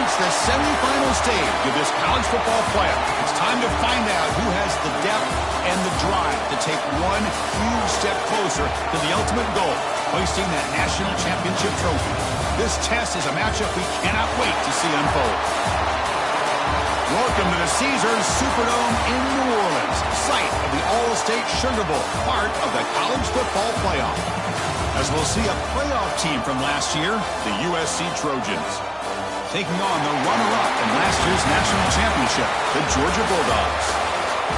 reached the semifinal stage of this college football playoff. It's time to find out who has the depth and the drive to take one huge step closer to the ultimate goal, hoisting that national championship trophy. This test is a matchup we cannot wait to see unfold. Welcome to the Caesars Superdome in New Orleans, site of the All-State Sugar Bowl, part of the college football playoff. As we'll see a playoff team from last year, the USC Trojans, taking on the runner-up in last year's national championship, the Georgia Bulldogs.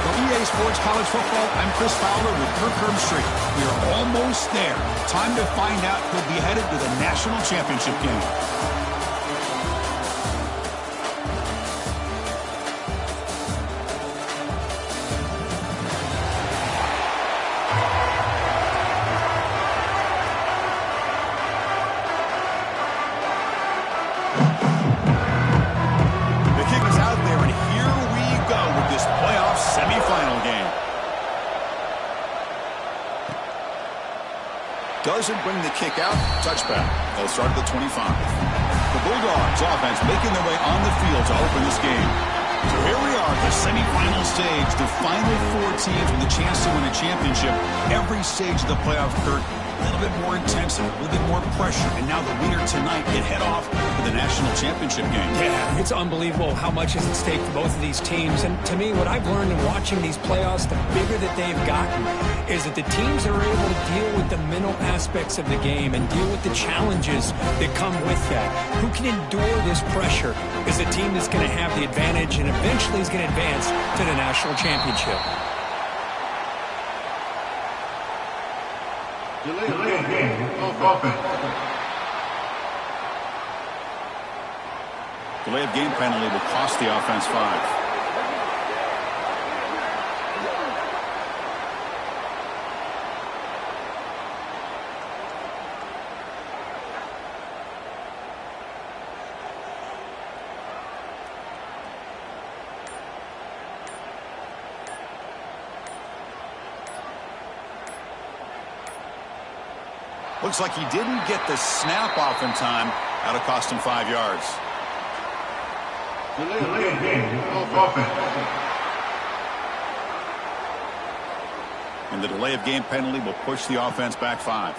For EA Sports College Football, I'm Chris Fowler with Kirk Herbstreit. We are almost there. Time to find out who'll be headed to the national championship game. Doesn't bring the kick out. Touchback. They'll start at the 25. The Bulldogs offense making their way on the field to open this game. So here we are at the semifinal stage. The final four teams with a chance to win a championship. Every stage of the playoffs, Kurt, a little bit more intensive, a little bit more pressure. And now the winner tonight can head off to the national championship game. Yeah, it's unbelievable how much is at stake for both of these teams. And to me, what I've learned in watching these playoffs, the bigger that they've gotten, is that the teams that are able to deal with the mental aspects of the game and deal with the challenges that come with that, who can endure this pressure, is a team that's going to have the advantage and eventually is going to advance to the national championship. Delay game of offense. Delay of game penalty will cost the offense 5. Looks like he didn't get the snap off in time. That'll cost him 5 yards. Delay game of offense. And the delay of game penalty will push the offense back 5.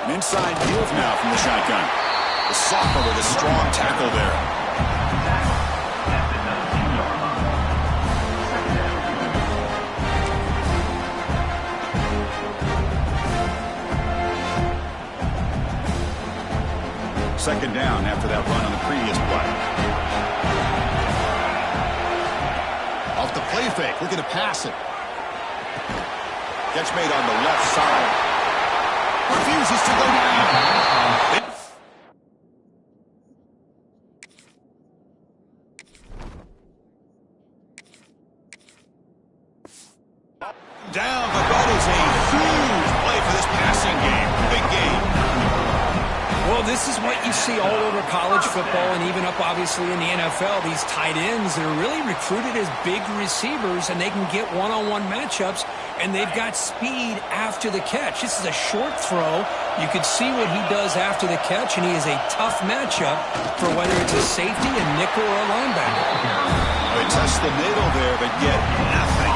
An inside give now from the shotgun. The sophomore with a strong tackle there. Second down after that run on the previous play. Off the play fake, looking to pass it. Catch made on the left side. Refuses to go down. Down, but that is a huge play for this passing game. Big game. Well, this is what you see all over college football and even up, obviously, in the NFL. These tight ends that are really recruited as big receivers, and they can get one-on-one matchups, and they've got speed after the catch. This is a short throw. You could see what he does after the catch, and he is a tough matchup for whether it's a safety, a nickel, or a linebacker. They touched the middle there, but yet nothing.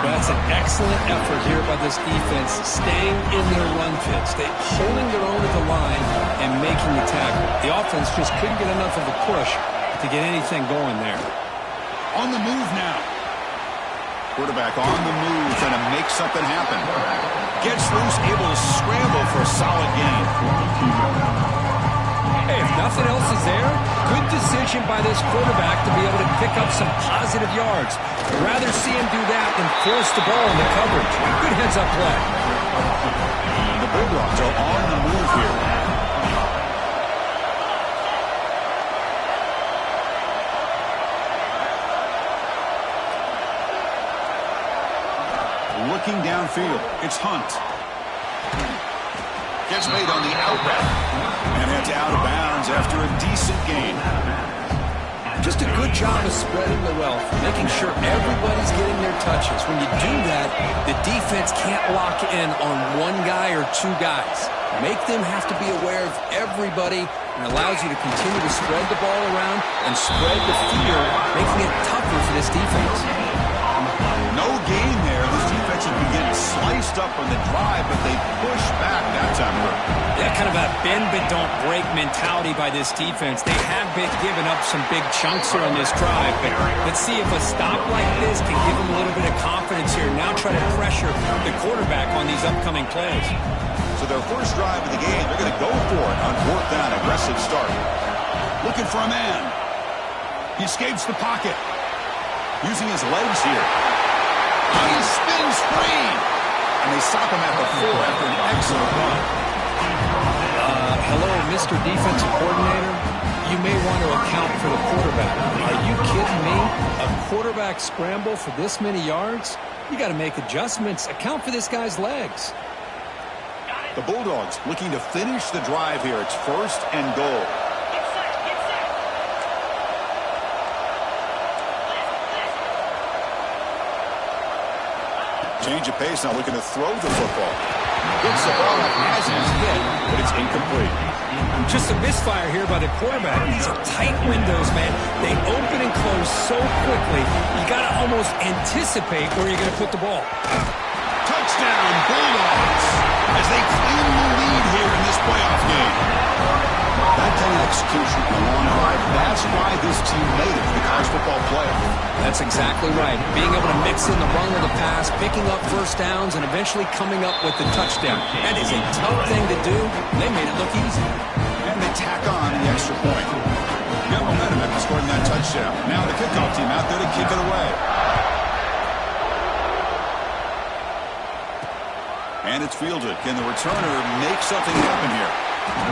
That's an excellent effort here by this defense, staying in their run fits, holding their own at the line and making the tackle. The offense just couldn't get enough of a push to get anything going there. On the move now. Quarterback on the move, trying to make something happen. Gets loose, able to scramble for a solid gain. Hey, if nothing else is there, good decision by this quarterback to be able to pick up some positive yards. I'd rather see him do that than force the ball into coverage. Good heads-up play. The Bulldogs are on the move here. Looking downfield, it's Hunt. Gets made on the out route. And heads out of bounds after a decent gain. Just a good job of spreading the wealth, making sure everybody's getting their touches. When you do that, the defense can't lock in on one guy or two guys. Make them have to be aware of everybody, and allows you to continue to spread the ball around and spread the field, making it tougher for this defense. No gain there. This defense has been getting sliced up on the drive, but they push back that time around. Yeah, kind of a bend but don't break mentality by this defense. They have been giving up some big chunks here on this drive, but let's see if a stop like this can give them a little bit of confidence here. Now try to pressure the quarterback on these upcoming plays. So their first drive of the game, they're going to go for it on fourth down. Aggressive start. Looking for a man. He escapes the pocket. Using his legs here. He spins free. And they stop him at the 4 after an excellent run. Hello, Mr. Defensive Coordinator. You may want to account for the quarterback. Are you kidding me? A quarterback scramble for this many yards? You got to make adjustments. Account for this guy's legs. The Bulldogs looking to finish the drive here. It's first and goal. Change of pace, now looking to throw the football. Gets the ball up as he's hit, but it's incomplete. Just a misfire here by the quarterback. These are tight windows, man. They open and close so quickly, you got to almost anticipate where you're going to put the ball. Touchdown, Bulldogs, as they claim the lead here in this playoff game. That kind of execution in a long drive, that's why this team made it to the college football playoff. That's exactly right. Being able to mix in the run with the pass, picking up first downs, and eventually coming up with the touchdown. That is a tough thing to do. They made it look easy. And they tack on the extra point. Got momentum after scoring that touchdown. Now the kickoff team out there to kick it away. And it's fielded. Can the returner make something happen here?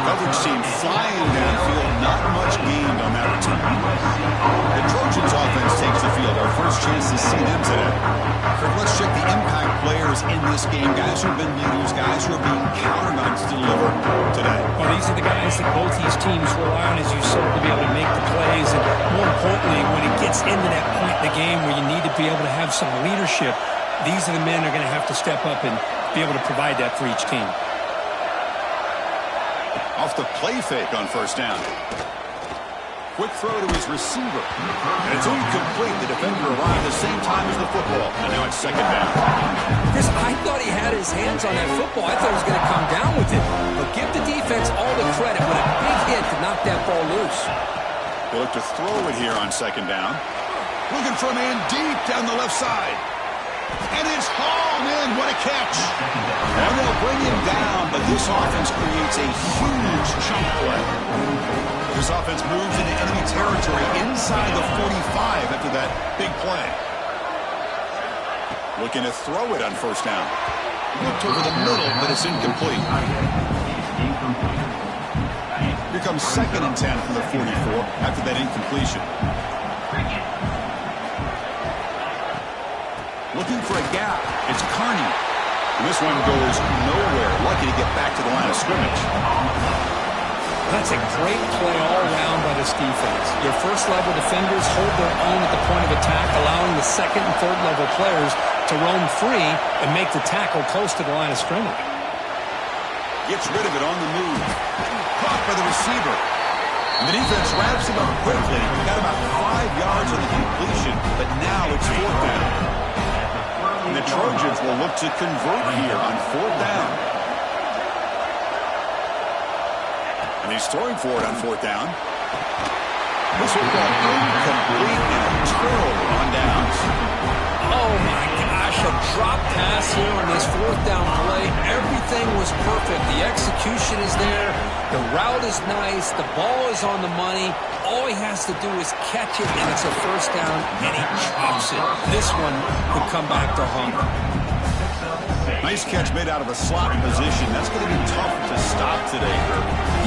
Coverage team flying downfield. Not much gained on that return. The Trojans offense takes the field. Our first chance to see them today. Kirk, let's check the impact players in this game. Guys who have been leaders, guys who are being counted on to deliver today. Well, these are the guys that both these teams rely on, as you said, to be able to make the plays. And more importantly, when it gets into that point in the game where you need to be able to have some leadership, these are the men that are going to have to step up and be able to provide that for each team. Off the play fake on first down. Quick throw to his receiver. And it's incomplete. The defender arrived at the same time as the football. And now it's second down. Chris, I thought he had his hands on that football. I thought he was going to come down with it. But give the defense all the credit with a big hit to knock that ball loose. They look to throw it here on second down. Looking for a man deep down the left side. And it's hauled in. What a catch. And they'll bring him down, but this offense creates a huge chunk play. This offense moves into enemy territory inside the 45 after that big play. Looking to throw it on first down. Looked over the middle, but it's incomplete. Here comes second and 10 from the 44 after that incompletion. Looking for a gap. It's Carney. And this one goes nowhere. Lucky to get back to the line of scrimmage. That's a great play all around by this defense. Your first-level defenders hold their own at the point of attack, allowing the second and third-level players to roam free and make the tackle close to the line of scrimmage. Gets rid of it on the move. Caught by the receiver. And the defense wraps him up quickly. Got about 5 yards on the completion, but now it's fourth down. And the Trojans will look to convert here on fourth down. And he's throwing for it on fourth down. This will go incomplete and a turnover on downs. Oh, my gosh, a drop pass here on this fourth down play. Everything was perfect. The execution is there. The route is nice. The ball is on the money. All he has to do is catch it, and it's a first down, and he drops it. This one could come back to haunt him. Nice catch made out of a slot position. That's going to be tough to stop today.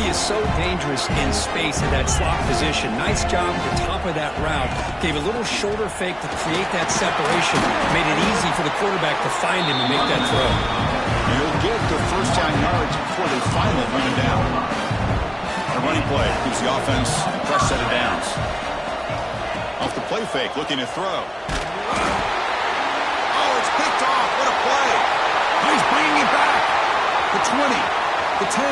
He is so dangerous in space in that slot position. Nice job at the top of that route. Gave a little shoulder fake to create that separation. Made it easy for the quarterback to find him and make that throw. He'll get the first down yards before they finally bring him down. A running play gives the offense a fresh set of downs. Off play fake, looking to throw. Oh, it's picked off. What a play. He's bringing it back. The 20, the 10.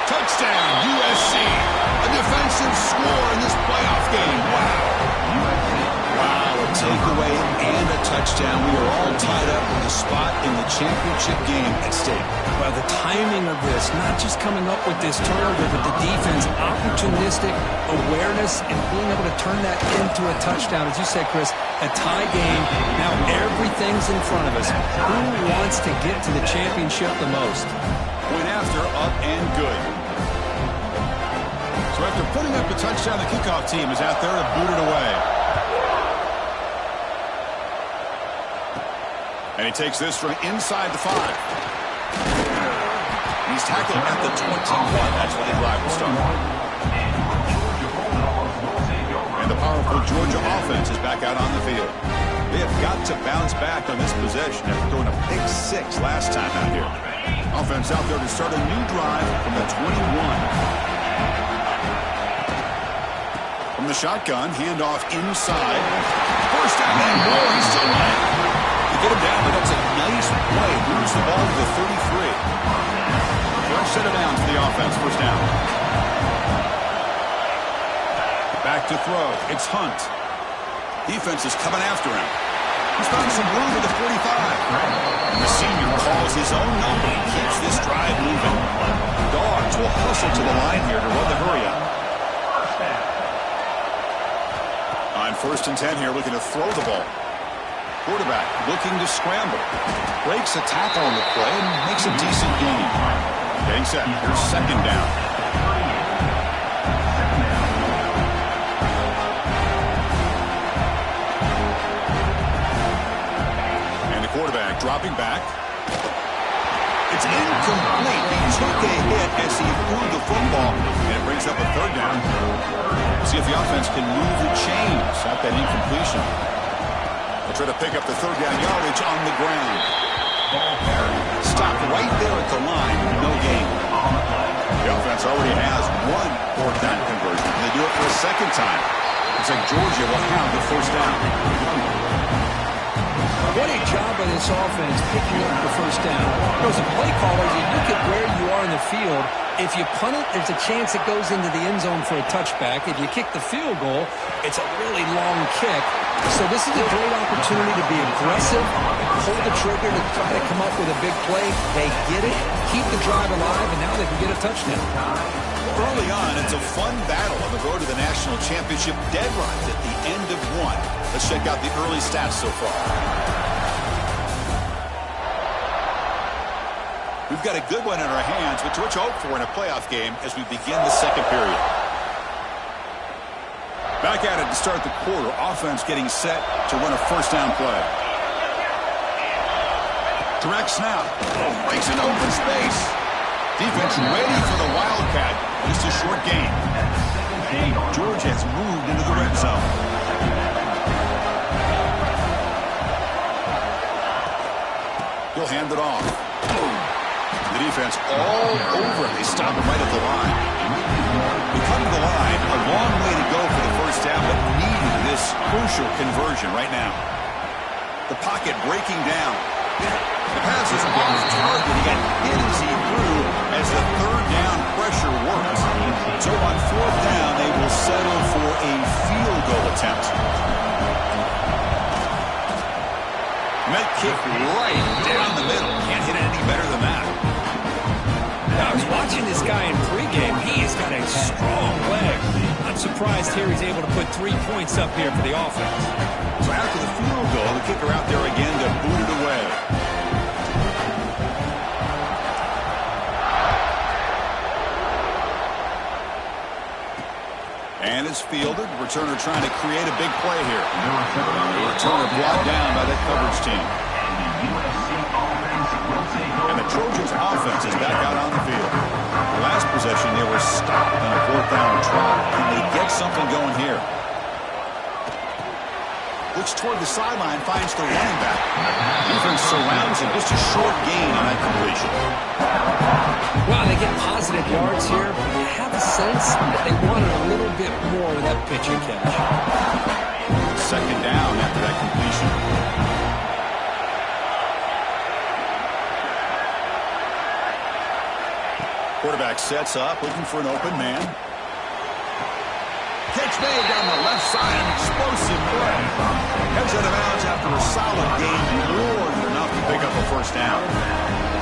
Touchdown, USC. A defensive score in this playoff game. Wow. Wow, a takeaway and a touchdown. We are all tied up with a spot in the championship game at stake. Well, the timing of this, not just coming up with this turnover, but the defense, opportunistic awareness, and being able to turn that into a touchdown. As you said, Chris, a tie game. Now everything's in front of us. Who wants to get to the championship the most? Point after, up and good. So after putting up the touchdown, the kickoff team is out there to boot it away. And he takes this from inside the 5. He's tackled at the 21. That's when the drive will start. And the powerful Georgia offense is back out on the field. They have got to bounce back on this possession after throwing a pick 6 last time out here. Offense out there to start a new drive from the 21. From the shotgun, handoff inside. First down and more. He's still alive. To get him down, but that's a nice play. Moves the ball to the 33. Fresh set of downs for the offense. First down. Back to throw. It's Hunt. Defense is coming after him. He's found some room at the 45. And the senior calls his own number and keeps this drive moving. Dogs will hustle to the line here to run the hurry up. On 1st and 10 here, looking to throw the ball. Quarterback looking to scramble. Breaks a tackle on the play and makes a decent gain. Getting set. Here's 2nd down. And the quarterback dropping back. It's incomplete. He took a hit as he threw the football, and it brings up a 3rd down. See if the offense can move the chains out that incompletion. They'll try to pick up the 3rd down yardage on the ground. Stop right there at the line. No gain. The offense already has 1 4th down conversion. And they do it for a 2nd time. Looks like Georgia will have the 1st down. What a job by this offense picking up the 1st down. As a play caller, you look at where you are in the field. If you punt it, there's a chance it goes into the end zone for a touchback. If you kick the field goal, it's a really long kick. So this is a great opportunity to be aggressive, pull the trigger to try to come up with a big play. They get it, keep the drive alive, and now they can get a touchdown. Early on, it's a fun battle on the road to the national championship. Deadlines at the end of 1. Let's check out the early stats so far. We've got a good one in our hands, which you hope for in a playoff game as we begin the 2nd period. Back at it to start the quarter. Offense getting set to run a 1st down play. Direct snap. Breaks an open space. Defense ready for the Wildcat. Just a short gain. Georgia has moved into the red zone. He'll hand it off. The defense all over him. They stop him right at the line. We come to the line. A long way to go for the 1st down, but needing this crucial conversion right now. The pocket breaking down. The pass is off target. He got hit as he threw as the 3rd down pressure worked. So on 4th down, they will settle for a field goal attempt. Met kick right down the middle. Can't hit it any better than that. Now, I was watching this guy in pregame. He has got a strong leg. I'm surprised here he's able to put 3 points up here for the offense. So after the field goal, the kicker out there again to boot it away. And it's fielded. Returner trying to create a big play here. The returner brought down by that coverage team. And the Trojans offense is back out on the field. The last possession, they were stopped on a 4th down try. Can they get something going here? Looks toward the sideline, finds the running back. Defense surrounds him. Just a short gain on that completion. Wow, they get positive yards here, but you have a sense that they wanted a little bit more of that pitch and catch. Quarterback sets up, looking for an open man. Catch made down the left side, an explosive play. Heads out of bounds after a solid gain, more than enough to pick up a first down.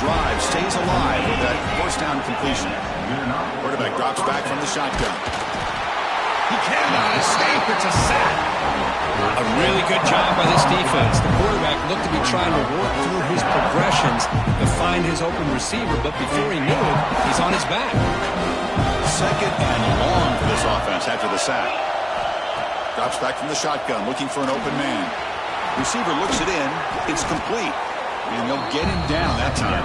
Drive stays alive with that first down completion. Quarterback drops back from the shotgun. He cannot escape. It's a sack. A really good job by this defense. The quarterback looked to be trying to work through his progressions to find his open receiver, but before he knew it, he's on his back. Second and long for this offense after the sack. Drops back from the shotgun, looking for an open man. Receiver looks it in. It's complete. And they'll get him down that time.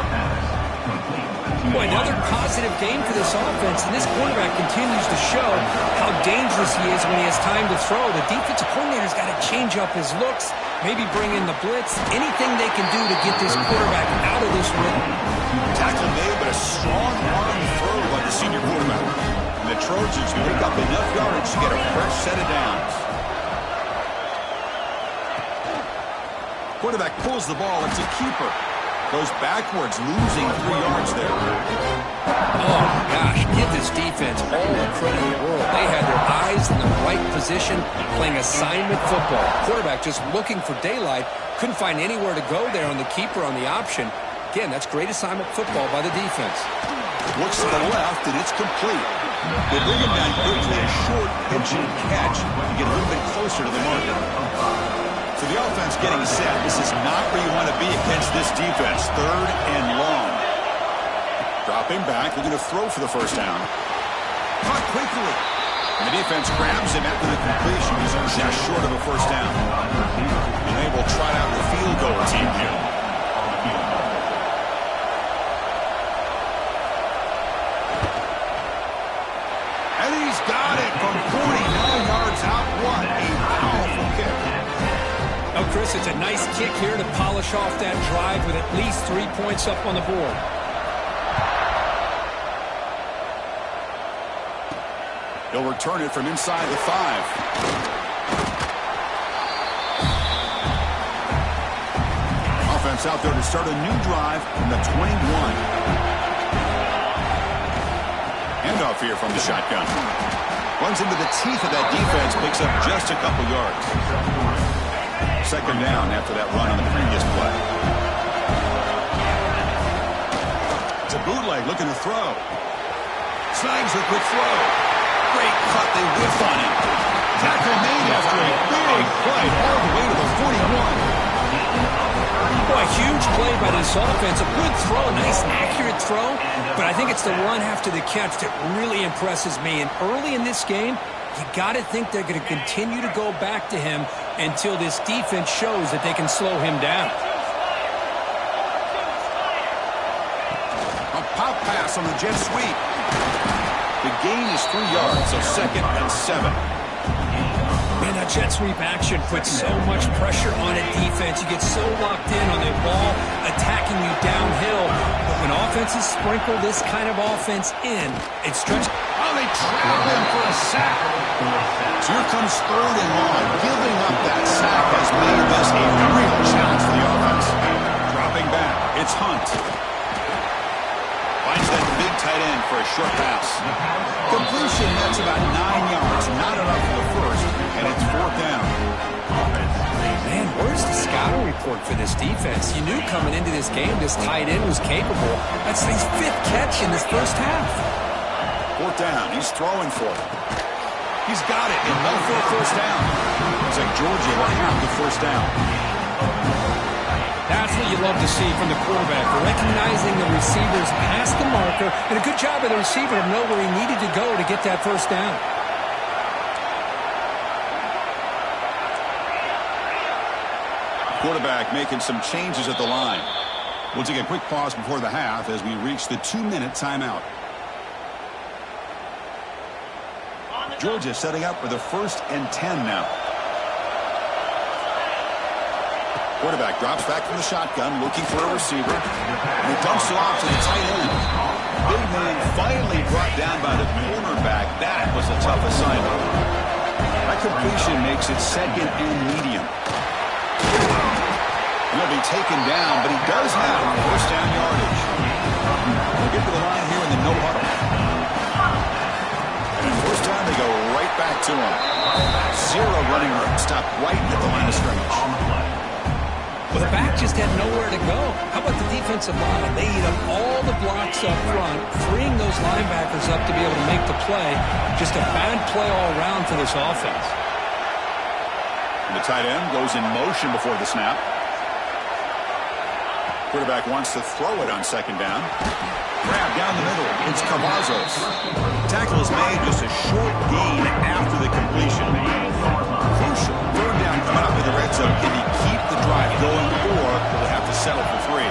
Boy, another positive game for this offense, and this quarterback continues to show how dangerous he is when he has time to throw. The defensive coordinator's got to change up his looks, maybe bring in the blitz, anything they can do to get this quarterback out of this rhythm. Tackle made, but a strong arm throw by the senior quarterback. And the Trojans pick up enough yardage to get a fresh set of downs. Quarterback pulls the ball. It's a keeper. Goes backwards, losing 3 yards there. Oh, gosh, give this defense all the credit in the world. They had their eyes in the right position, playing assignment football. Quarterback just looking for daylight. Couldn't find anywhere to go there on the keeper on the option. Again, that's great assignment football by the defense. Looks to the left, and it's complete. They bring him down quickly, a short pitching catch to get a little bit closer to the marker. So the offense getting set. This is not where you want to be against this defense. Third and long. Dropping back, looking to throw for the first down. Caught quickly. And the defense grabs him after the completion. He's just short of a first down. And they will try out the field goal team here. And he's got it from 49 yards out. What a powerful kick. Oh, Chris, it's a nice kick here to polish off that drive with at least 3 points up on the board. He'll return it from inside the 5. Offense out there to start a new drive from the 21. Handoff here from the shotgun. Runs into the teeth of that defense, picks up just a couple yards. Second down after that run on the previous play. It's a bootleg looking to throw. Snags a quick throw. Great cut. They whiff on him. Tackle made after a big play all the way to the 41. Boy, huge play by this offense. A good throw, nice accurate throw. But I think it's the run after the catch that really impresses me. And early in this game, you got to think they're going to continue to go back to him until this defense shows that they can slow him down. A pop pass on the jet sweep. The gain is 3 yards, so second and 7. Man, that jet sweep action puts so much pressure on a defense. You get so locked in on the ball attacking you downhill. But when offenses sprinkle this kind of offense in, it stretches. Oh, they trap him for a sack. So here comes third and long. Giving up that sack has made this a real challenge for the offense. Dropping back, it's Hunt. Finds that big tight end for a short pass. Completion, that's about 9 yards. Not enough for the first, and it's fourth down. Man, where's the scouting report for this defense? You knew coming into this game this tight end was capable. That's his 5th catch in this first half. Fourth down, he's throwing for it. He's got it, enough for a first down. Looks like Georgia will have the first down. That's what you love to see from the quarterback, recognizing the receivers past the marker, and a good job of the receiver to know where he needed to go to get that first down. Quarterback making some changes at the line. We'll take a quick pause before the half as we reach the 2-minute timeout. Georgia setting up for the 1st and 10 now. Quarterback drops back from the shotgun, looking for a receiver. And he dumps it off to the tight end. Big man finally brought down by the cornerback. That was a tough assignment. That completion makes it second and medium. He'll be taken down, but he does have first down yardage. We'll get to the line here in the no huddle. they go right back to him. Zero running room. Stop right at the line of scrimmage. Well, the back just had nowhere to go. How about the defensive line? They eat up all the blocks up front, freeing those linebackers up to be able to make the play. Just a bad play all around for this offense. And the tight end goes in motion before the snap. Quarterback wants to throw it on second down. Grab down the middle. It's Cavazos. Tackle is made, just a short gain after the completion. Crucial. Third down coming up in the red zone. Can he keep the drive going, or will he have to settle for 3?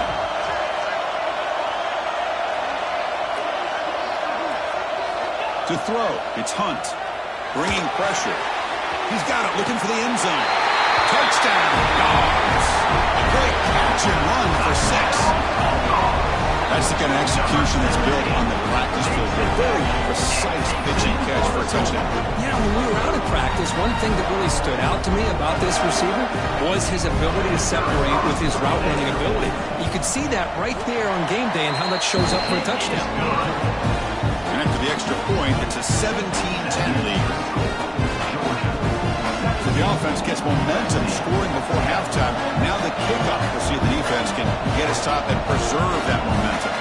To throw, it's Hunt. Bringing pressure. He's got it, looking for the end zone. Touchdown, Dogs. A great catch and run for 6. That's the kind of execution that's built on the practice field. A very precise pitching catch for a touchdown. Yeah, when we were out at practice, one thing that really stood out to me about this receiver was his ability to separate with his route running ability. You could see that right there on game day and how that shows up for a touchdown. And after the extra point, it's a 17-10 lead. So the offense gets momentum scoring before halftime. Now the kickoff. We'll see if the defense can get a stop and preserve that momentum.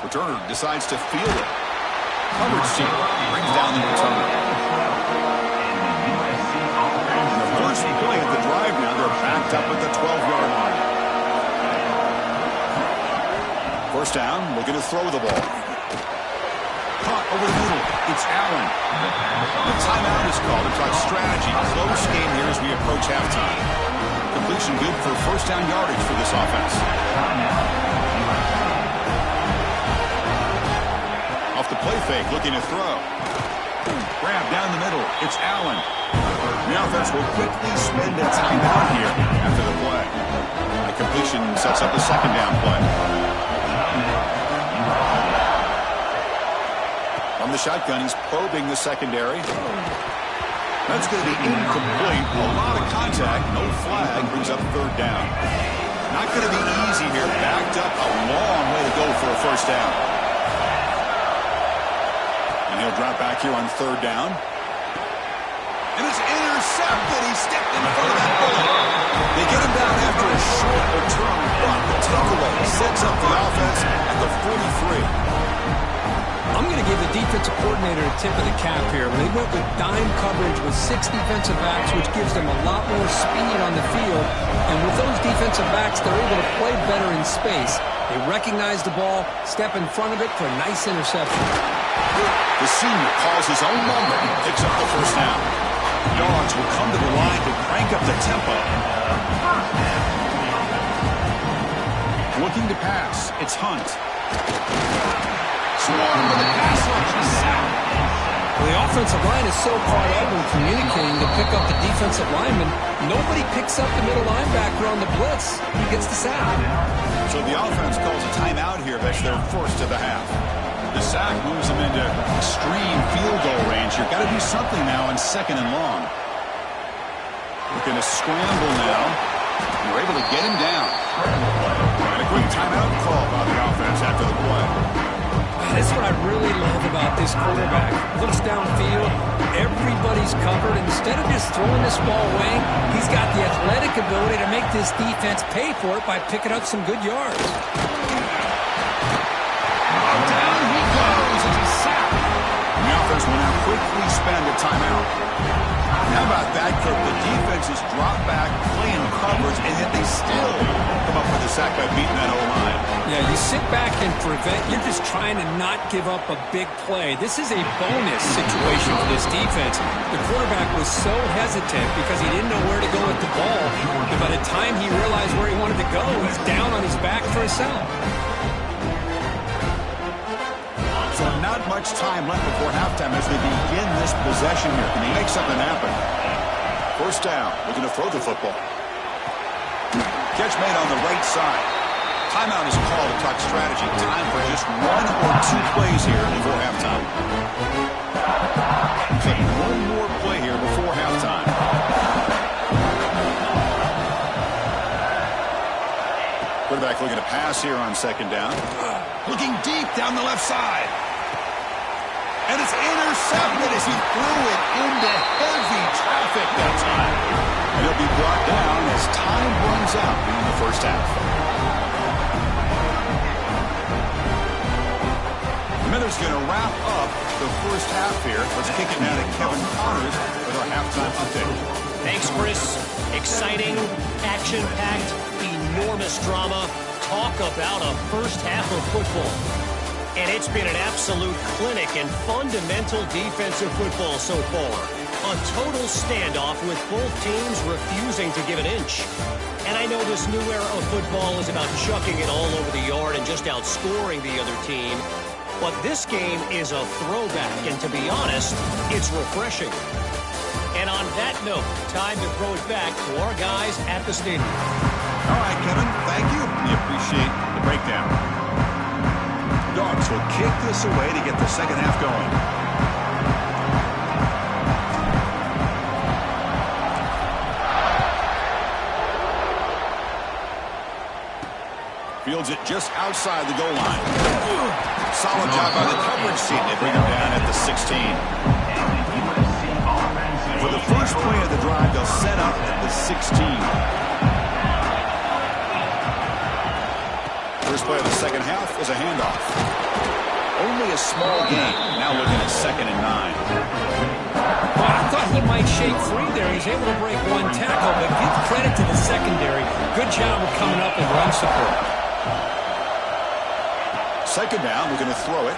Returner decides to field it. Coverage team brings down the returner. And the first play of the drive now, they're backed up at the 12-yard line. First down, looking to throw the ball. Caught over the middle. It's Allen. The timeout is called to talk strategy. Close game here as we approach halftime. Completion good for first down yardage for this offense. Off the play fake, looking to throw. Grab down the middle. It's Allen. The offense will quickly spend a timeout here after the play. The completion sets up the second down play. From the shotgun, he's probing the secondary. That's going to be incomplete. A lot of contact. No flag. Brings up third down. Not going to be easy here. Backed up. A long way to go for a first down. And he'll drop back here on third down. And it's intercepted. He stepped in front of that bullet. They get him down after a short return, but the takeaway sets up the offense at the 43. I'm going to give the defensive coordinator a tip of the cap here. They went with dime coverage with 6 defensive backs, which gives them a lot more speed on the field. And with those defensive backs, they're able to play better in space. They recognize the ball, step in front of it for a nice interception. The senior calls his own number and picks up the first down. Dogs will come to the line to crank up the tempo. Looking to pass. It's Hunt. Swung with the pass rush. He's sacked. Well, the offensive line is so caught up in communicating to pick up the defensive lineman. Nobody picks up the middle linebacker on the blitz. He gets the sack. So the offense calls a timeout here. That's their first of the half. The sack moves them into extreme field goal range. You've got to do something now on second and long. Looking to scramble now. They're able to get him down. And a quick timeout call by the offense after the play. That's what I really love about this quarterback. Looks downfield, everybody's covered. Instead of just throwing this ball away, he's got the athletic ability to make this defense pay for it by picking up some good yards. Down he goes as he's sacked. The offense will now quickly spend a timeout. How about that, Kirk? The defense is dropped back, playing coverage, and yet they still come up with a sack by beating that O-line. Yeah, you sit back and prevent. You're just trying to not give up a big play. This is a bonus situation for this defense. The quarterback was so hesitant because he didn't know where to go with the ball. But by the time he realized where he wanted to go, he's down on his back for a sack. So not much time left before halftime as they begin this possession here. Can they make something happen? First down. Looking to throw the football. Catch made on the right side. Timeout is called to talk strategy. Time for just 1 or 2 plays here before halftime. Take one more play here before halftime. Quarterback looking to pass here on second down. Looking deep down the left side. And it's intercepted as he threw it into heavy traffic that time. And he'll be brought down as time runs out in the first half. The Miners going to wrap up the first half here. Let's kick it now to Kevin Connors with our halftime update. Thanks, Chris. Exciting, action-packed, enormous drama. Talk about a first half of football. And it's been an absolute clinic in fundamental defensive football so far. A total standoff with both teams refusing to give an inch. And I know this new era of football is about chucking it all over the yard and just outscoring the other team. But this game is a throwback, and to be honest, it's refreshing. And on that note, time to throw it back to our guys at the stadium. All right, Kevin, thank you. We appreciate the breakdown. Dogs will kick this away to get the second half going. Fields it just outside the goal line. Solid job by the coverage team. They bring him down at the 16. For the first play of the drive, they'll set up at the 16. First play of the second half is a handoff. Only a small gain. Now looking at 2nd and 9. Well, I thought he might shake free there. He's able to break one tackle, but give credit to the secondary. Good job of coming up and run support. Second down, we're going to throw it.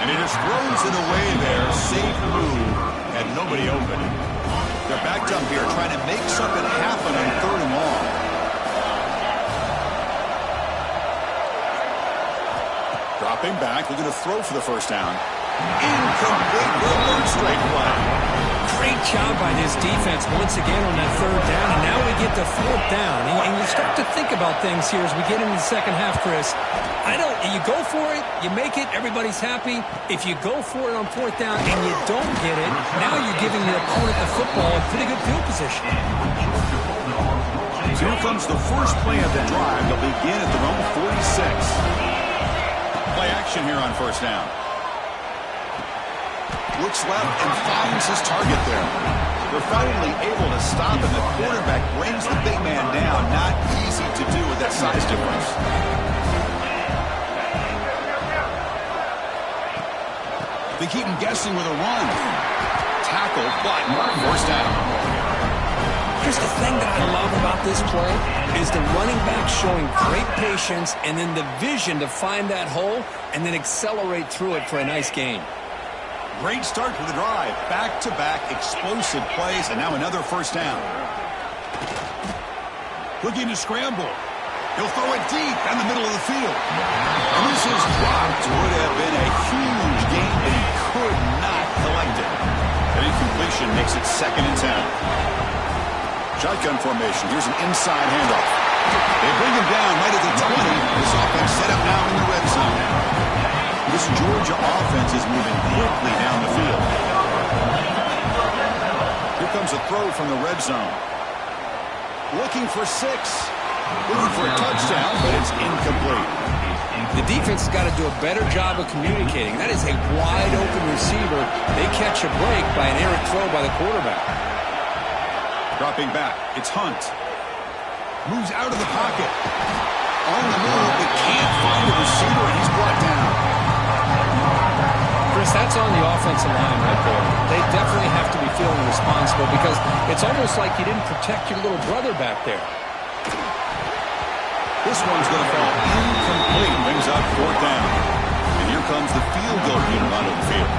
And he just throws it away there. Safe move. Had nobody open. They're backed up here trying to make something happen on 3rd and long. Dropping back, looking to throw for the first down. Incomplete with a third straight play. Great job by this defense once again on that 3rd down, and now we get to 4th down. And you start to think about things here as we get into the second half, Chris. You go for it, you make it, everybody's happy. If you go for it on 4th down and you don't get it, now you're giving your opponent the football in pretty good field position. So here comes the first play of the drive. They'll begin at their own 46. Play action here on first down. Looks left and finds his target there. They're finally able to stop him. The quarterback brings the big man down. Not easy to do with that size difference. They keep him guessing with a run. Tackle, but first down. Here's the thing that I love about this play is the running back showing great patience and then the vision to find that hole and then accelerate through it for a nice gain. Great start to the drive. Back-to-back explosive plays, and now another first down. Looking to scramble. He'll throw it deep down the middle of the field. And this is dropped. Would have been a huge gain, but he could not collect it. An incompletion makes it 2nd and 10. Shotgun formation. Here's an inside handoff. They bring him down right at the 20. This offense set up now in the red zone. This Georgia offense is moving quickly down the field. Here comes a throw from the red zone. Looking for 6. Looking for a touchdown, but it's incomplete. The defense has got to do a better job of communicating. That is a wide-open receiver. They catch a break by an errant throw by the quarterback. Dropping back, it's Hunt. Moves out of the pocket. On the move, but can't find a receiver, and he's brought down. Chris, that's on the offensive line right there. They definitely have to be feeling responsible because it's almost like you didn't protect your little brother back there. This one's going to fall incomplete. Brings up 4th down. And here comes the field goal unit onto the field.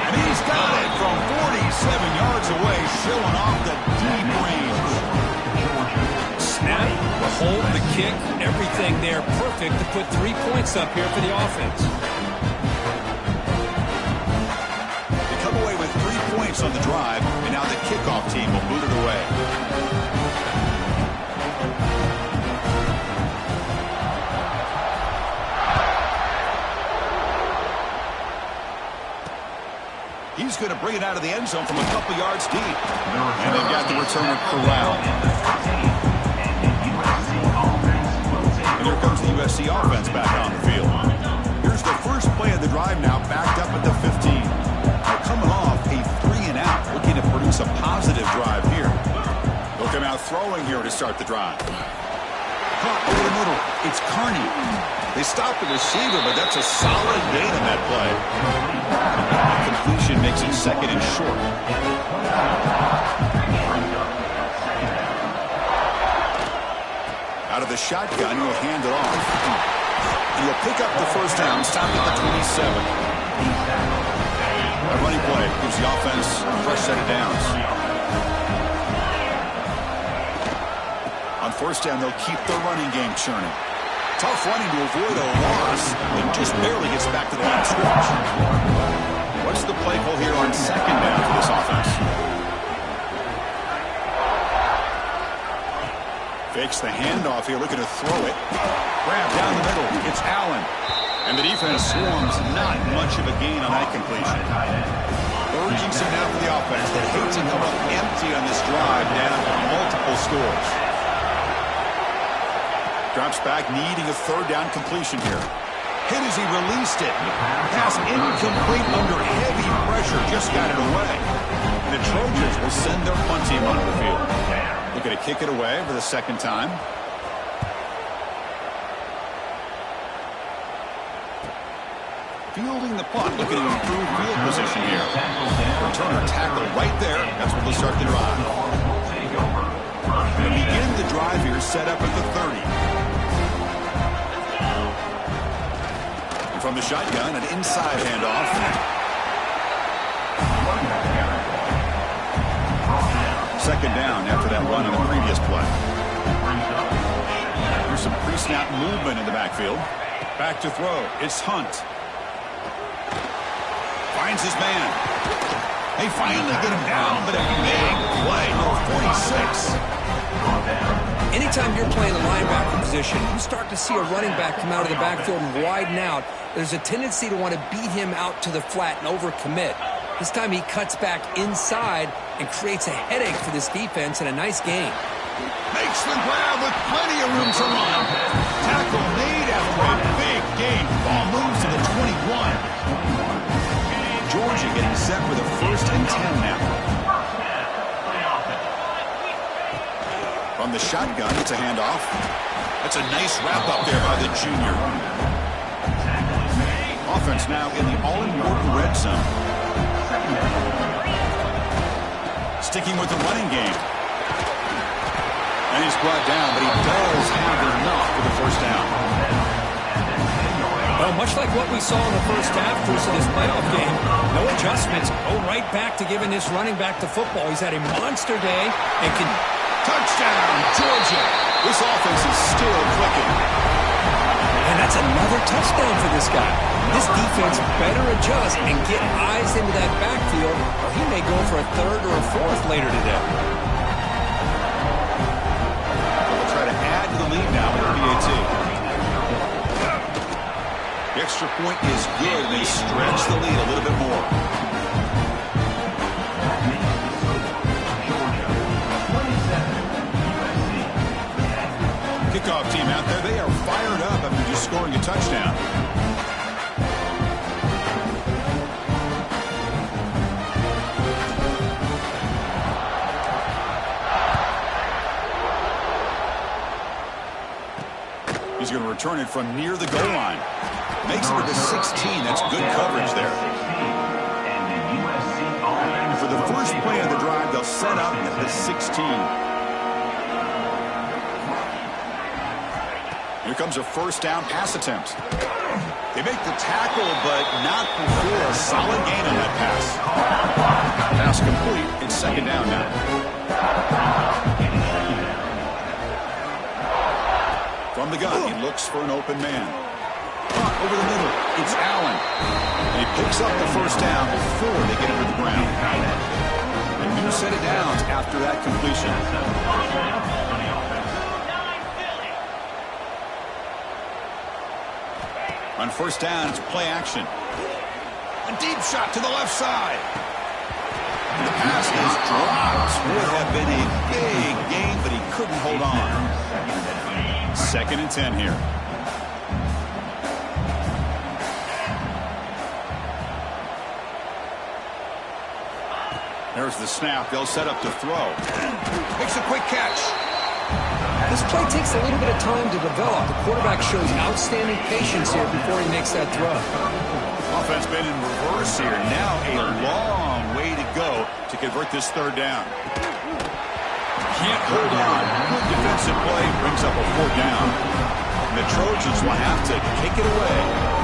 And he's got it from 47 yards away, showing off the deep range. Snap, the hold, the kick, everything there perfect to put 3 points up here for the offense. On the drive, and now the kickoff team will boot it away. He's going to bring it out of the end zone from a couple yards deep. And they've got the returner corralled. And here comes the USC offense back on the field. Here's the first play of the drive now, backed up at the 15. Now coming off a 3-and-out, looking to produce a positive drive here. They'll come out throwing here to start the drive. Caught over the middle. It's Carney. They stop the receiver, but that's a solid gain on that play. Completion makes it 2nd and short. Out of the shotgun, he'll hand it off. And he'll pick up the first down, stop at the 27. A running play gives the offense a fresh set of downs. On first down, they'll keep their running game churning. Tough running to avoid a loss, and just barely gets back to the line of scrimmage. What's the play call here on 2nd down for this offense? Fakes the handoff here, looking to throw it. Grab down the middle. It's Allen. And the defense swarms. Not much of a gain on that completion. Urging some now for the offense that hates to come up empty on this drive, down multiple scores. Drops back, needing a 3rd down completion here. Hit as he released it. Pass incomplete under heavy pressure. Just got it away. And the Trojans will send their punt team onto the field. Looking to kick it away for the 2nd time. Fielding the punt, looking to improve field position here. Returner tackle right there. That's where they'll start the drive. They'll begin the drive here, set up at the 30. And from the shotgun, an inside handoff. Second down after that run on the previous play. There's some pre-snap movement in the backfield. Back to throw. It's Hunt. Finds his man. They finally get him down, but a big play. No, 46. Anytime you're playing a linebacker position, you start to see a running back come out of the backfield and widen out. There's a tendency to want to beat him out to the flat and overcommit. This time he cuts back inside and creates a headache for this defense and a nice gain. Makes the grab with plenty of room to run. Tackle made after a big gain. Ball moves to the 21. Georgia getting set for the 1st and 10 now. From the shotgun, it's a handoff. That's a nice wrap up there by the junior. Offense now in the all-important red zone. Sticking with the running game. And he's brought down, but he does have enough for the 1st down. Well, much like what we saw in the first half versus this playoff game, no adjustments. Go right back to giving this running back the football. He's had a monster day and can... Touchdown, Georgia. This offense is still clicking. And that's another touchdown for this guy. This defense better adjust and get eyes into that backfield, or he may go for a 3rd or a 4th later today. They'll try to add to the lead now with the PAT. The extra point is good, and they stretch the lead a little bit more. Kickoff team out there, they are fired up after just scoring a touchdown. He's going to return it from near the goal line. Makes it to the 16. That's good coverage there. For the first play of the drive, they'll set up at the 16. Here comes a 1st down pass attempt. They make the tackle, but not before a solid gain on that pass. Pass complete. It's 2nd down now. From the gun, he looks for an open man. Over the middle, it's Allen. And he picks up the 1st down before they get him to the ground. A new set of downs after that completion. On 1st down, it's play action. A deep shot to the left side. been a big game, but he couldn't hold on. 2nd and 10 here. There's the snap. They'll set up to throw. Makes a quick catch. This play takes a little bit of time to develop. The quarterback shows outstanding patience here before he makes that throw. Offense been in reverse here. Now a long way to go to convert this 3rd down. Can't hold on. Good defensive play brings up a 4th down. And the Trojans will have to kick it away.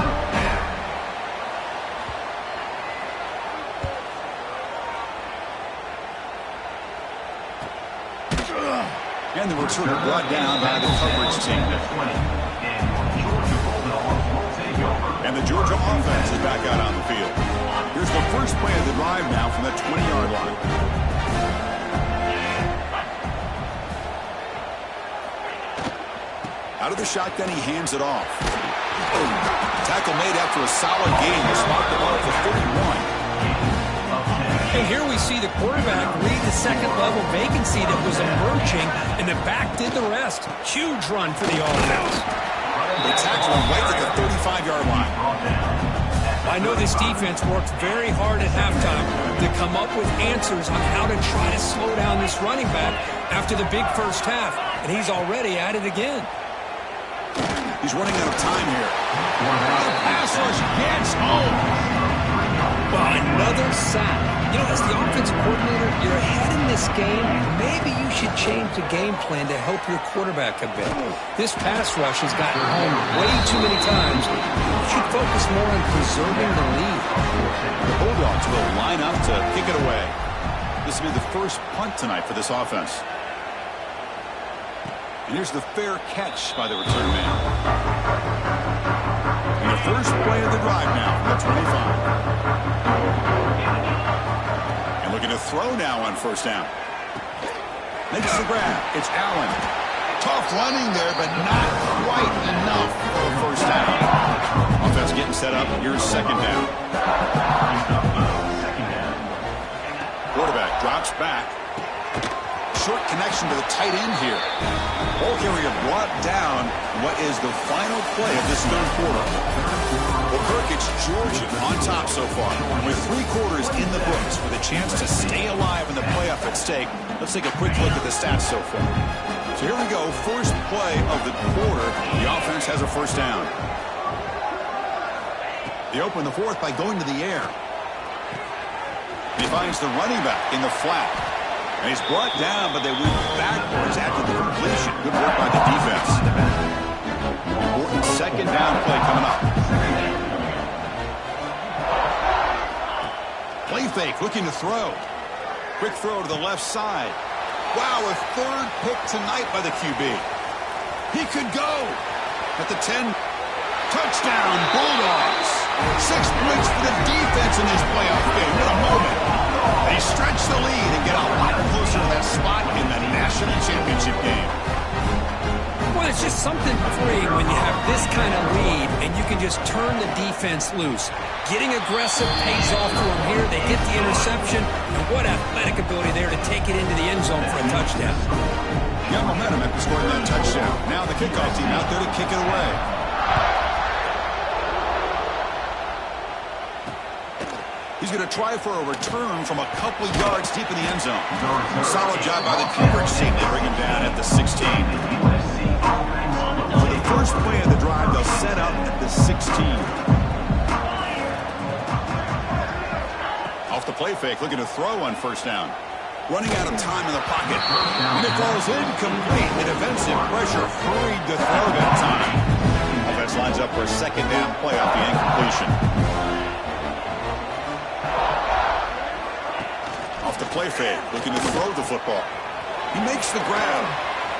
And the returner brought down by the coverage team. And the Georgia offense is back out on the field. Here's the first play of the drive now from the 20-yard line. Out of the shotgun, he hands it off. Tackle made after a solid gain. They spot the ball for 31. And here we see the quarterback read the second-level vacancy that was emerging, and the back did the rest. Huge run for the offense. They tackle him right at the 35-yard line. I know this defense worked very hard at halftime to come up with answers on how to try to slow down this running back after the big first half, and he's already at it again. He's running out of time here. The pass rush gets home. Well, another sack. You know, as the offensive coordinator, you're ahead in this game. Maybe you should change the game plan to help your quarterback a bit. This pass rush has gotten home way too many times. You should focus more on preserving the lead. The Bulldogs will line up to kick it away. This will be the first punt tonight for this offense. And here's the fair catch by the return man. And the first play of the drive now from the 25. And looking to throw now on 1st down. Makes the grab. It's Allen. Tough running there, but not quite enough for a 1st down. Offense getting set up. Here's 2nd down. Quarterback drops back. Short connection to the tight end here. Ball carrier brought down what is the final play of this 3rd quarter. Well, Kirk, it's Georgia on top so far. With 3 quarters in the books with a chance to stay alive in the playoff at stake. Let's take a quick look at the stats so far. So here we go. First play of the quarter. The offense has a 1st down. They open the 4th by going to the air. He finds the running back in the flat. And he's brought down, but they move backwards after the completion. Good work by the defense. Important 2nd down play coming up. Play fake, looking to throw. Quick throw to the left side. Wow, a 3rd pick tonight by the QB. He could go at the 10. Touchdown, Bulldogs. 6 points for the defense in this playoff game. What a moment. They stretch the lead and get a lot closer to that spot in the national championship game. Well, it's just something freeing when you have this kind of lead and you can just turn the defense loose. Getting aggressive pays off for them here. They get the interception, and what athletic ability there to take it into the end zone for a touchdown. Got momentum after scoring that touchdown. Now the kickoff team out there to kick it away. He's going to try for a return from a couple yards deep in the end zone. Solid job by the coverage team. They bring him down at the 16. For the first play of the drive, they'll set up at the 16. Off the play fake, looking to throw on 1st down. Running out of time in the pocket. And it falls incomplete. The defensive pressure hurried the throw that time. Offense lines up for a 2nd down play off the incompletion. The play fake, looking to throw the football. He makes the grab,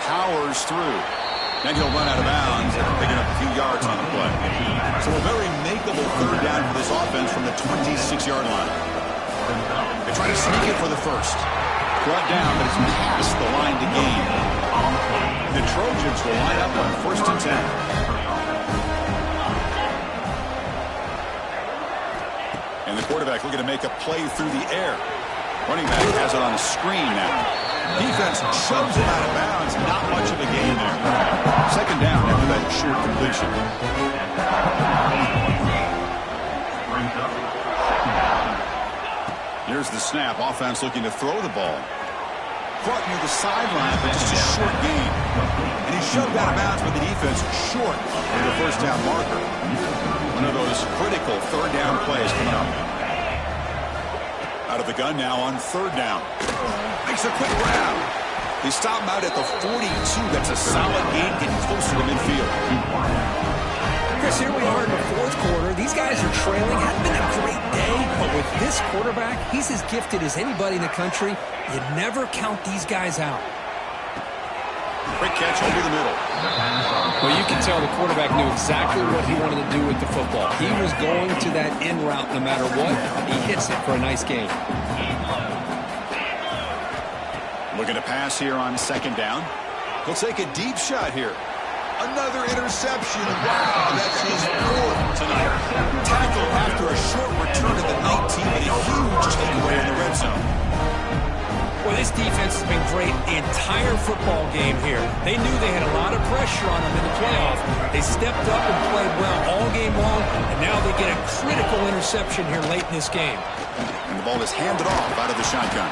powers through. Then he'll run out of bounds, picking up a few yards on the play. So a very makeable 3rd down for this offense from the 26-yard line. They try to sneak it for the 1st. Brought down, but it's past the line to gain. The Trojans will line up on 1st and 10. And the quarterback looking to make a play through the air. Running back has it on the screen now. Defense shoves it out of bounds. Not much of a gain there. Second down after that short completion. Here's the snap. Offense looking to throw the ball. Caught near the sideline, but just a short gain. And he shoved out of bounds with the defense short of the first down marker. One of those critical third down plays coming up. Out of the gun now on third down. Makes a quick grab. They stop him out at the 42. That's a solid gain, getting closer to midfield. Chris, here we are in the fourth quarter. These guys are trailing. Hasn't been a great day, but with this quarterback, he's as gifted as anybody in the country. You never count these guys out. Quick catch over the middle. Well, you can tell the quarterback knew exactly what he wanted to do with the football. He was going to that in route no matter what. He hits it for a nice gain. Looking to pass here on second down. He'll take a deep shot here. Another interception. Wow, that's his fourth tonight. Tackle after a short return at the 19, but a huge takeaway in the red zone. Well, this defense has been great the entire football game here. They knew they had a lot of pressure on them in the playoff. They stepped up and played well all game long, and now they get a critical interception here late in this game. And the ball is handed off out of the shotgun.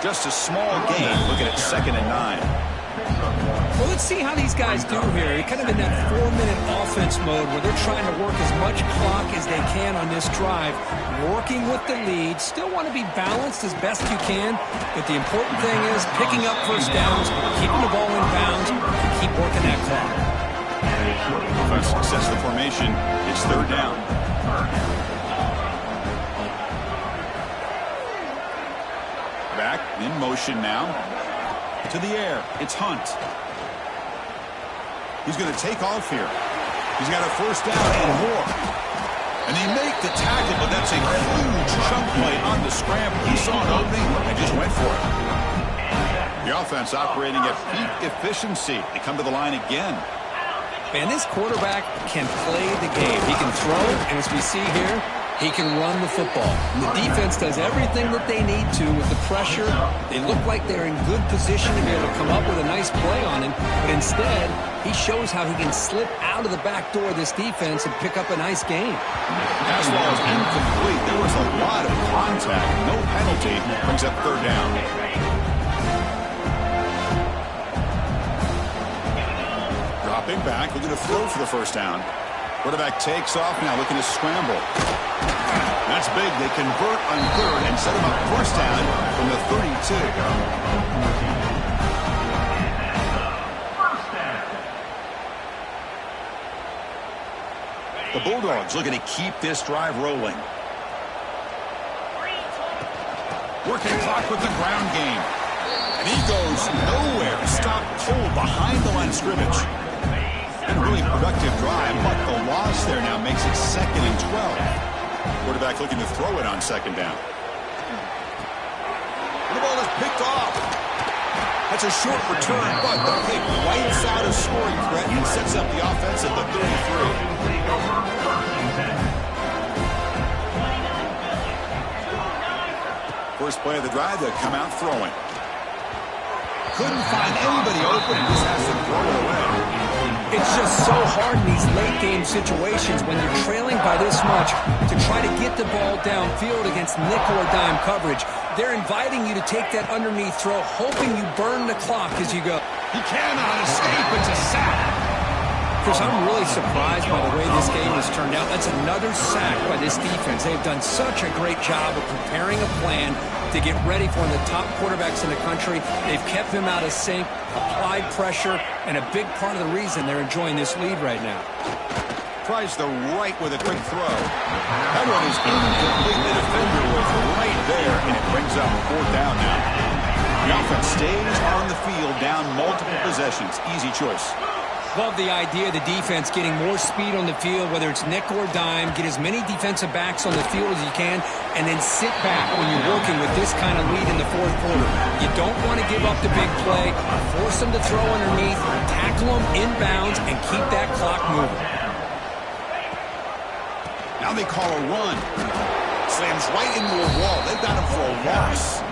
Just a small gain, looking at 2nd and 9. Well, let's see how these guys do here. They're kind of in that 4-minute offense mode where they're trying to work as much clock as they can on this drive, working with the lead. Still want to be balanced as best you can, but the important thing is picking up first downs, keeping the ball in bounds, and keep working that clock. Offense sets the formation. It's third down. Back in motion now. To the air. It's Hunt. He's going to take off here. He's got a first down and more. And they make the tackle, but that's a huge chunk play on the scramble. He saw an opening and just went for it. The offense operating at peak efficiency. They come to the line again. Man, this quarterback can play the game. He can throw, and as we see here, he can run the football. And the defense does everything that they need to with the pressure. They look like they're in good position to be able to come up with a nice play on him. But instead, he shows how he can slip out of the back door of this defense and pick up a nice gain. Pass ball is incomplete. There was a lot of contact. No penalty. Brings up third down. Dropping back, looking to throw for the first down. Quarterback takes off now, looking to scramble. That's big. They convert on third and set him up first down from the 32. The Bulldogs looking to keep this drive rolling. Working clock with the ground game. And he goes nowhere. Stopped cold behind the line of scrimmage. And a really productive drive, but the loss there now makes it 2nd and 12. Quarterback looking to throw it on second down. And the ball is picked off. That's a short return, but the pick wipes out a scoring threat and sets up the offense at the 33. First play of the drive, they'll come out throwing. Couldn't find anybody open and just has to throw it away. It's just so hard in these late-game situations when you're trailing by this much to try to get the ball downfield against nickel or dime coverage. They're inviting you to take that underneath throw, hoping you burn the clock as you go. He cannot escape. It's a sack. Chris, I'm really surprised by the way this game has turned out. That's another sack by this defense. They've done such a great job of preparing a plan to get ready for one of the top quarterbacks in the country. They've kept him out of sync, applied pressure, and a big part of the reason they're enjoying this lead right now. Tries the right with a quick throw. That one is incomplete. The defender was right there, and it brings up fourth down now. The offense stays on the field, down multiple possessions. Easy choice. Love the idea of the defense getting more speed on the field, whether it's nickel or dime, get as many defensive backs on the field as you can, and then sit back when you're working with this kind of lead in the fourth quarter. You don't want to give up the big play, force them to throw underneath, tackle them inbounds, and keep that clock moving. Now they call a run. Slams right into a wall. They've got him for a loss.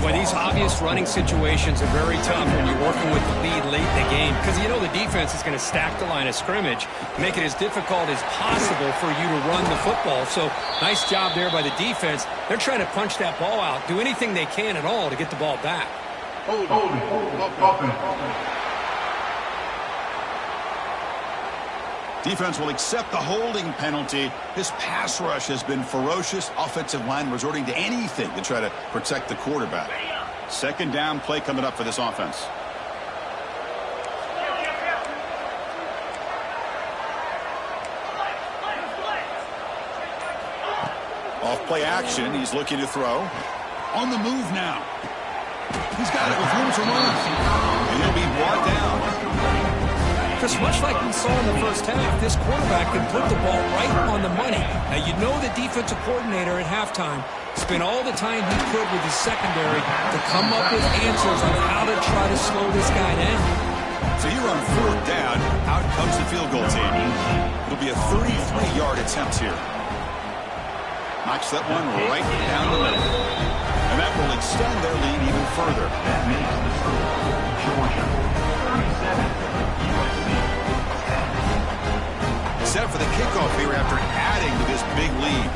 Well, these obvious running situations are very tough when you're working with the lead late in the game because you know the defense is going to stack the line of scrimmage, make it as difficult as possible for you to run the football. So nice job there by the defense. They're trying to punch that ball out, do anything they can at all to get the ball back. Defense will accept the holding penalty. This pass rush has been ferocious. Offensive line resorting to anything to try to protect the quarterback. Second down play coming up for this offense. Off play action. He's looking to throw. On the move now. He's got it with room to run. And he'll be brought down. Chris, much like we saw in the first half, this quarterback can put the ball right on the money. Now, you know the defensive coordinator at halftime spent all the time he could with his secondary to come up with answers on how to try to slow this guy down. So here on fourth down, out comes the field goal team. It'll be a 33-yard attempt here. Knocks that one right down the middle. And that will extend their lead even further. That makes the score Georgia 37, USC 10. Set for the kickoff here after adding to this big lead.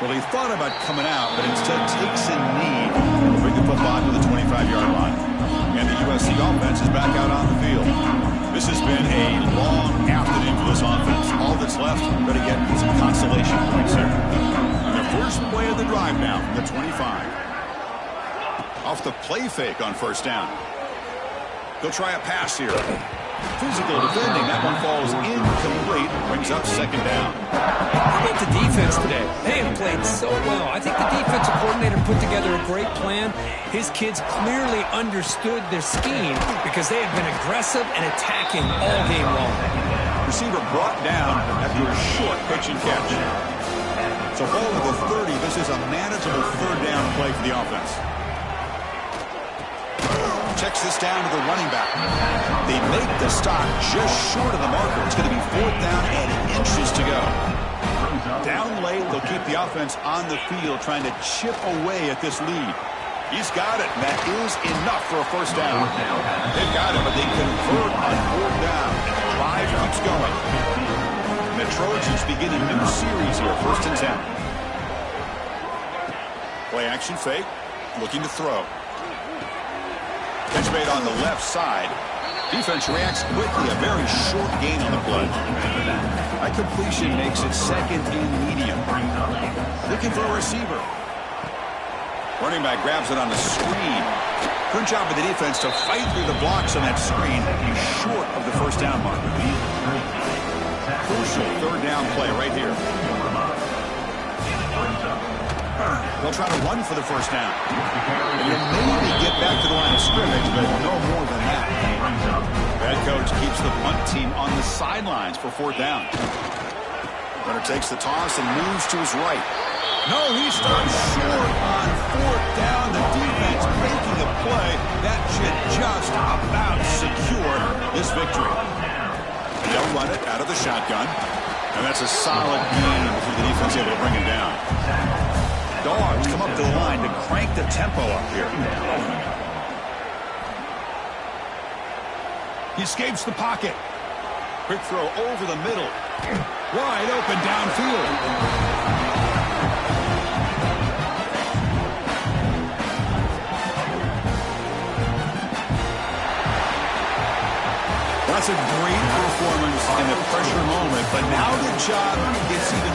Well, he thought about coming out, but instead takes a knee to bring the football to the 25-yard line. And the USC offense is back out on the field. This has been a long afternoon for this offense. All that's left, we're going to get some consolation points here. And the first play of the drive now from the 25. Off the play fake on first down. He'll try a pass here. Physical defending. That one falls incomplete. Brings up second down. How about the defense today? They have played so well. I think the defensive coordinator put together a great plan. His kids clearly understood their scheme because they have been aggressive and attacking all game long. Receiver brought down after a short pitch and catch. So ball to the 30. This is a manageable third down play for the offense. Checks this down to the running back. They make the stop just short of the marker. It's going to be fourth down and inches to go. Down late, they'll keep the offense on the field trying to chip away at this lead. He's got it, and that is enough for a first down. They've got it, but they convert on fourth down. And the drive keeps going. And the Trojans begin a new series here, first and 10. Play action fake, looking to throw. Catch made on the left side. Defense reacts quickly. A very short gain on the play. That completion makes it second and medium. Looking for a receiver. Running back grabs it on the screen. Good job of the defense to fight through the blocks on that screen. He's short of the first down marker. Crucial third down play right here. They'll try to run for the first down. And you'll maybe get back to the line of scrimmage, but no more than that. Head coach keeps the punt team on the sidelines for fourth down. Runner takes the toss and moves to his right. No, he stops short on fourth down. The defense making a play that should just about secure this victory. They'll run it out of the shotgun. And that's a solid gain before the defense able to bring him down. Dogs come up to the line to crank the tempo up here. He escapes the pocket. Quick throw over the middle. Wide open downfield. That's a great performance in a pressure moment, but now the job gets even